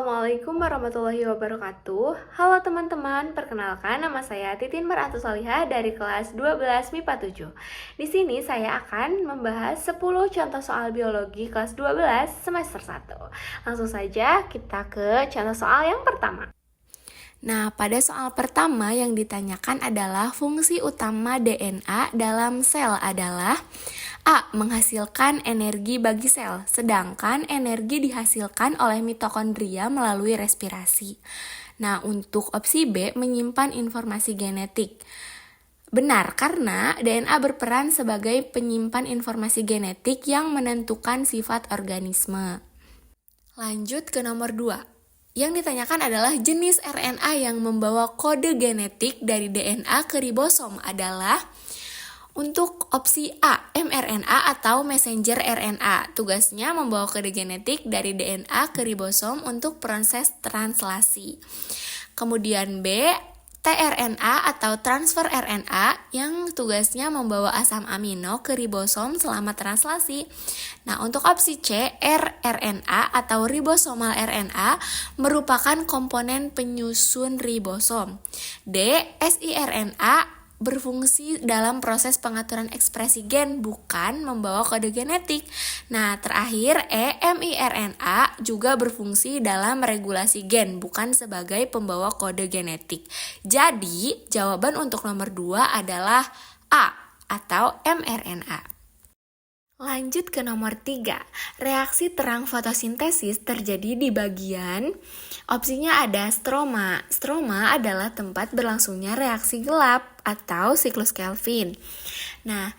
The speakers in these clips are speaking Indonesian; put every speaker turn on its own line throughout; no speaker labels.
Assalamualaikum warahmatullahi wabarakatuh. Halo teman-teman, perkenalkan nama saya Titin Maratu Salihah dari kelas 12 MIPA 7. Di sini saya akan membahas 10 contoh soal biologi kelas 12 semester 1. Langsung saja kita ke contoh soal yang pertama. Nah, pada soal pertama yang ditanyakan adalah fungsi utama DNA dalam sel adalah A. Menghasilkan energi bagi sel, sedangkan energi dihasilkan oleh mitokondria melalui respirasi. Nah, untuk opsi B, menyimpan informasi genetik. Benar, karena DNA berperan sebagai penyimpan informasi genetik yang menentukan sifat organisme. Lanjut ke nomor 2. Yang ditanyakan adalah jenis RNA yang membawa kode genetik dari DNA ke ribosom adalah untuk opsi A, mRNA atau messenger RNA. Tugasnya membawa kode genetik dari DNA ke ribosom untuk proses translasi. Kemudian B, tRNA atau transfer RNA yang tugasnya membawa asam amino ke ribosom selama translasi. Nah, untuk opsi C, rRNA atau ribosomal RNA merupakan komponen penyusun ribosom. D, siRNA berfungsi dalam proses pengaturan ekspresi gen, bukan membawa kode genetik. Nah, terakhir miRNA juga berfungsi dalam regulasi gen, bukan sebagai pembawa kode genetik. Jadi, jawaban untuk nomor 2 adalah A atau mRNA. Lanjut ke nomor 3. Reaksi terang fotosintesis terjadi di bagian opsinya ada stroma. Stroma adalah tempat berlangsungnya reaksi gelap atau siklus Kelvin. Nah,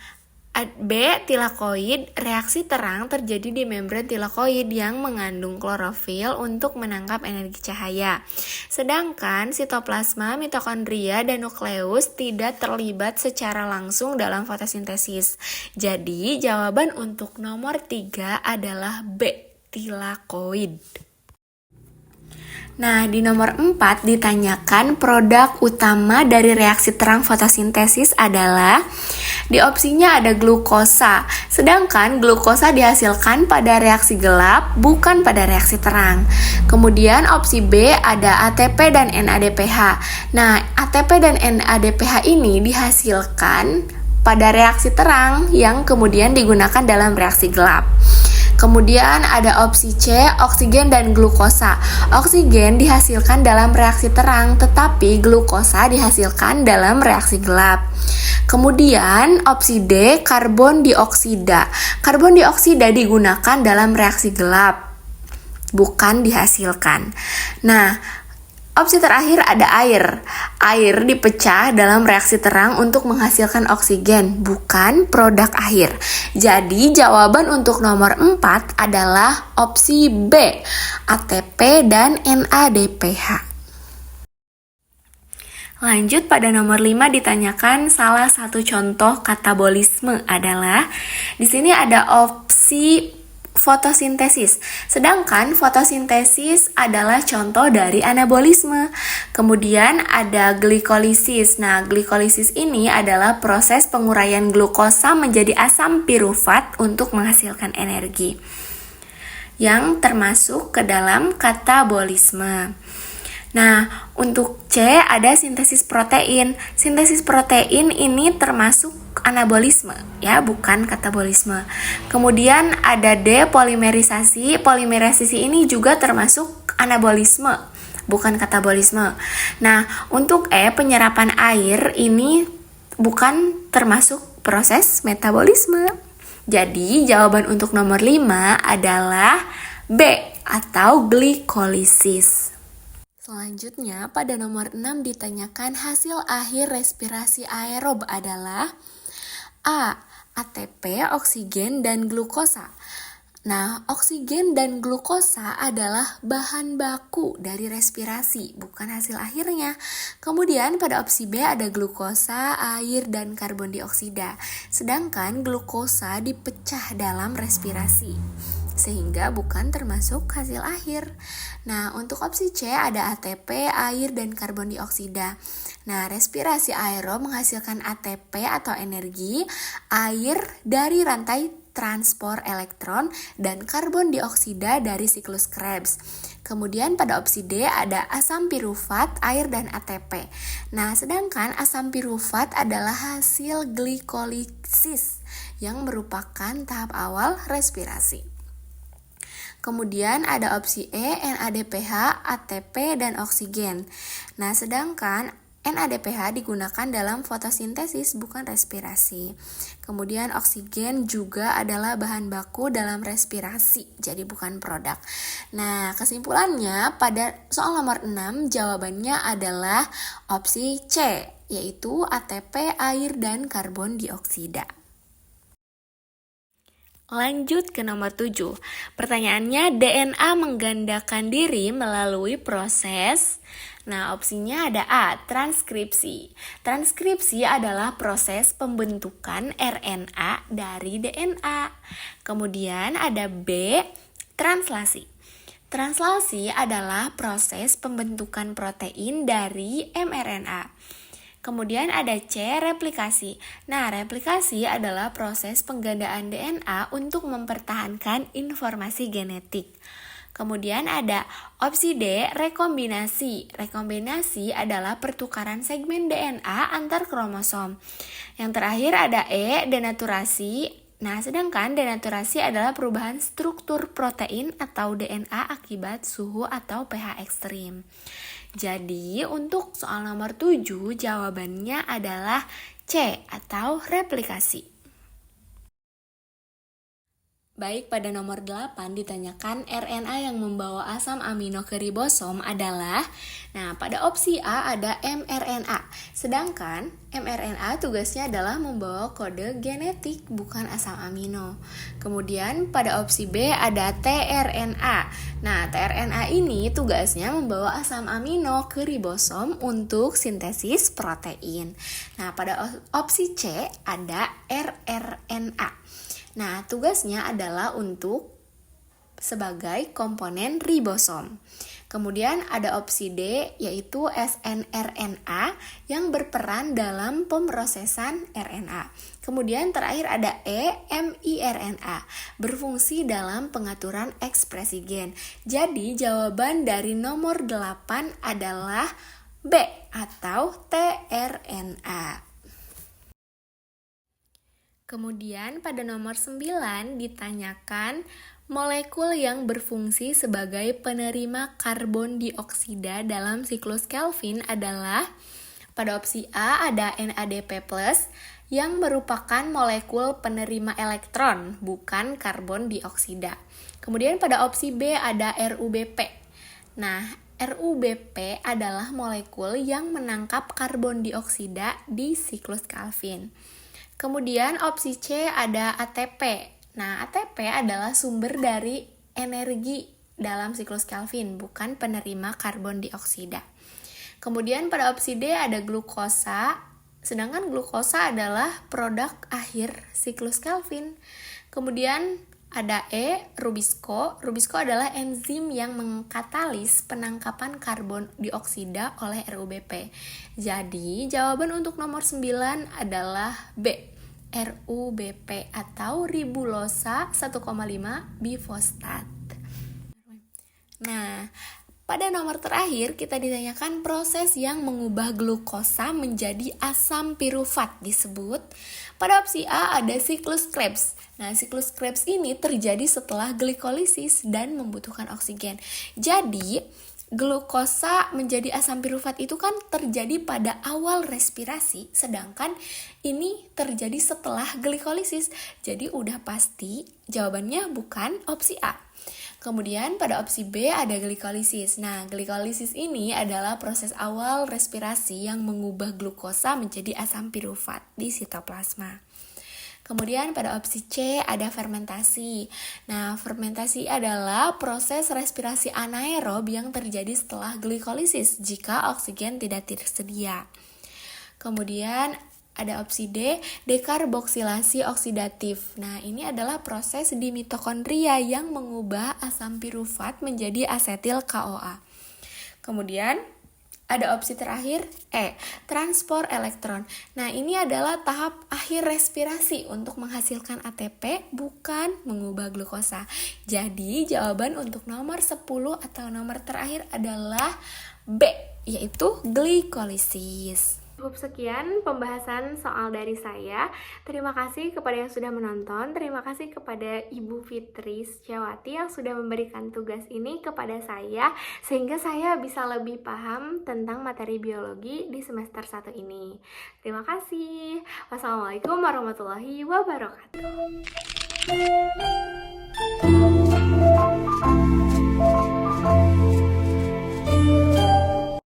B. Tilakoid. Reaksi terang terjadi di membran tilakoid yang mengandung klorofil untuk menangkap energi cahaya. Sedangkan sitoplasma, mitokondria, dan nukleus tidak terlibat secara langsung dalam fotosintesis. Jadi, jawaban untuk nomor 3 adalah B. Tilakoid. Nah, di nomor 4 ditanyakan produk utama dari reaksi terang fotosintesis adalah di opsinya ada glukosa, sedangkan glukosa dihasilkan pada reaksi gelap, bukan pada reaksi terang. Kemudian opsi B ada ATP dan NADPH. Nah, ATP dan NADPH ini dihasilkan pada reaksi terang yang kemudian digunakan dalam reaksi gelap. Kemudian ada opsi C, oksigen dan glukosa. Oksigen dihasilkan dalam reaksi terang, tetapi glukosa dihasilkan dalam reaksi gelap. Kemudian opsi D, karbon dioksida. Karbon dioksida digunakan dalam reaksi gelap, bukan dihasilkan. Nah, opsi terakhir ada air. Air dipecah dalam reaksi terang untuk menghasilkan oksigen, bukan produk akhir. Jadi jawaban untuk nomor 4 adalah opsi B, ATP dan NADPH. Lanjut pada nomor 5 ditanyakan salah satu contoh katabolisme adalah di sini ada opsi fotosintesis. Sedangkan fotosintesis adalah contoh dari anabolisme. Kemudian ada glikolisis. Nah, glikolisis ini adalah proses penguraian glukosa menjadi asam pirufat untuk menghasilkan energi, yang termasuk ke dalam katabolisme. Nah, untuk C ada sintesis protein. Sintesis protein ini termasuk anabolisme, ya, bukan katabolisme. Kemudian ada D, polimerisasi. Polimerisasi ini juga termasuk anabolisme, bukan katabolisme. Nah, untuk E, penyerapan air ini bukan termasuk proses metabolisme. Jadi, jawaban untuk nomor 5 adalah B atau glikolisis. Selanjutnya, pada nomor 6 ditanyakan hasil akhir respirasi aerob adalah A. ATP, oksigen, dan glukosa. Nah, oksigen dan glukosa adalah bahan baku dari respirasi, bukan hasil akhirnya. Kemudian pada opsi B ada glukosa, air, dan karbon dioksida. Sedangkan glukosa dipecah dalam respirasi, sehingga bukan termasuk hasil akhir. Nah, untuk opsi C ada ATP, air, dan karbon dioksida. Nah, respirasi aerob menghasilkan ATP atau energi air dari rantai transport elektron dan karbon dioksida dari siklus Krebs. Kemudian pada opsi D ada asam pirufat, air, dan ATP. Nah, sedangkan asam pirufat adalah hasil glikolisis yang merupakan tahap awal respirasi. Kemudian ada opsi E, NADPH, ATP, dan oksigen. Nah, sedangkan NADPH digunakan dalam fotosintesis bukan respirasi. Kemudian oksigen juga adalah bahan baku dalam respirasi, jadi bukan produk. Nah, kesimpulannya pada soal nomor 6 jawabannya adalah opsi C, yaitu ATP, air, dan karbon dioksida. Lanjut ke nomor 7. Pertanyaannya, DNA menggandakan diri melalui proses. Nah, opsinya ada A, transkripsi. Transkripsi adalah proses pembentukan RNA dari DNA. Kemudian ada B, translasi. Translasi adalah proses pembentukan protein dari mRNA. Kemudian ada C, replikasi. Nah, replikasi adalah proses penggandaan DNA untuk mempertahankan informasi genetik. Kemudian ada opsi D, rekombinasi. Rekombinasi adalah pertukaran segmen DNA antar kromosom. Yang terakhir ada E, denaturasi. Nah, sedangkan denaturasi adalah perubahan struktur protein atau DNA akibat suhu atau pH ekstrim. Jadi, untuk soal nomor 7, jawabannya adalah C atau replikasi. Baik, pada nomor 8 ditanyakan RNA yang membawa asam amino ke ribosom adalah, nah pada opsi A ada mRNA, sedangkan mRNA tugasnya adalah membawa kode genetik bukan asam amino. Kemudian pada opsi B ada tRNA. Nah, tRNA ini tugasnya membawa asam amino ke ribosom untuk sintesis protein. Nah, pada opsi C ada rRNA. Nah, tugasnya adalah untuk sebagai komponen ribosom. Kemudian ada opsi D, yaitu snRNA yang berperan dalam pemrosesan RNA. Kemudian terakhir ada E, miRNA, berfungsi dalam pengaturan ekspresi gen. Jadi jawaban dari nomor 8 adalah B atau tRNA. Kemudian pada nomor 9 ditanyakan molekul yang berfungsi sebagai penerima karbon dioksida dalam siklus Kelvin adalah, pada opsi A ada NADP+, yang merupakan molekul penerima elektron, bukan karbon dioksida. Kemudian pada opsi B ada RuBP. Nah, RuBP adalah molekul yang menangkap karbon dioksida di siklus Kelvin. Kemudian opsi C ada ATP. Nah, ATP adalah sumber dari energi dalam siklus Kelvin, bukan penerima karbon dioksida. Kemudian pada opsi D ada glukosa, sedangkan glukosa adalah produk akhir siklus Kelvin. Kemudian ada E, rubisco. Rubisco adalah enzim yang mengkatalis penangkapan karbon dioksida oleh RuBP. Jadi, jawaban untuk nomor 9 adalah B, RuBP atau ribulosa 1,5 bifosfat. Nah, pada nomor terakhir kita ditanyakan proses yang mengubah glukosa menjadi asam pirufat disebut. Pada opsi A ada siklus Krebs. Nah, siklus Krebs ini terjadi setelah glikolisis dan membutuhkan oksigen. Jadi, glukosa menjadi asam pirufat itu kan terjadi pada awal respirasi, sedangkan ini terjadi setelah glikolisis. Jadi udah pasti jawabannya bukan opsi A. Kemudian pada opsi B ada glikolisis. Nah, glikolisis ini adalah proses awal respirasi yang mengubah glukosa menjadi asam pirufat di sitoplasma. Kemudian pada opsi C ada fermentasi. Nah, fermentasi adalah proses respirasi anaerob yang terjadi setelah glikolisis jika oksigen tidak tersedia. Kemudian ada opsi D, dekarboksilasi oksidatif. Nah, ini adalah proses di mitokondria yang mengubah asam pirufat menjadi asetil CoA. Kemudian Ada opsi terakhir, transport elektron. Nah, ini adalah tahap akhir respirasi untuk menghasilkan ATP, bukan mengubah glukosa. Jadi, jawaban untuk nomor 10 atau nomor terakhir adalah B, yaitu glikolisis. Cukup sekian pembahasan soal dari saya. Terima kasih kepada yang sudah menonton. Terima kasih kepada Ibu Fitri Setiawati yang sudah memberikan tugas ini kepada saya, sehingga saya bisa lebih paham tentang materi biologi di semester 1 ini. Terima kasih. Wassalamualaikum warahmatullahi wabarakatuh.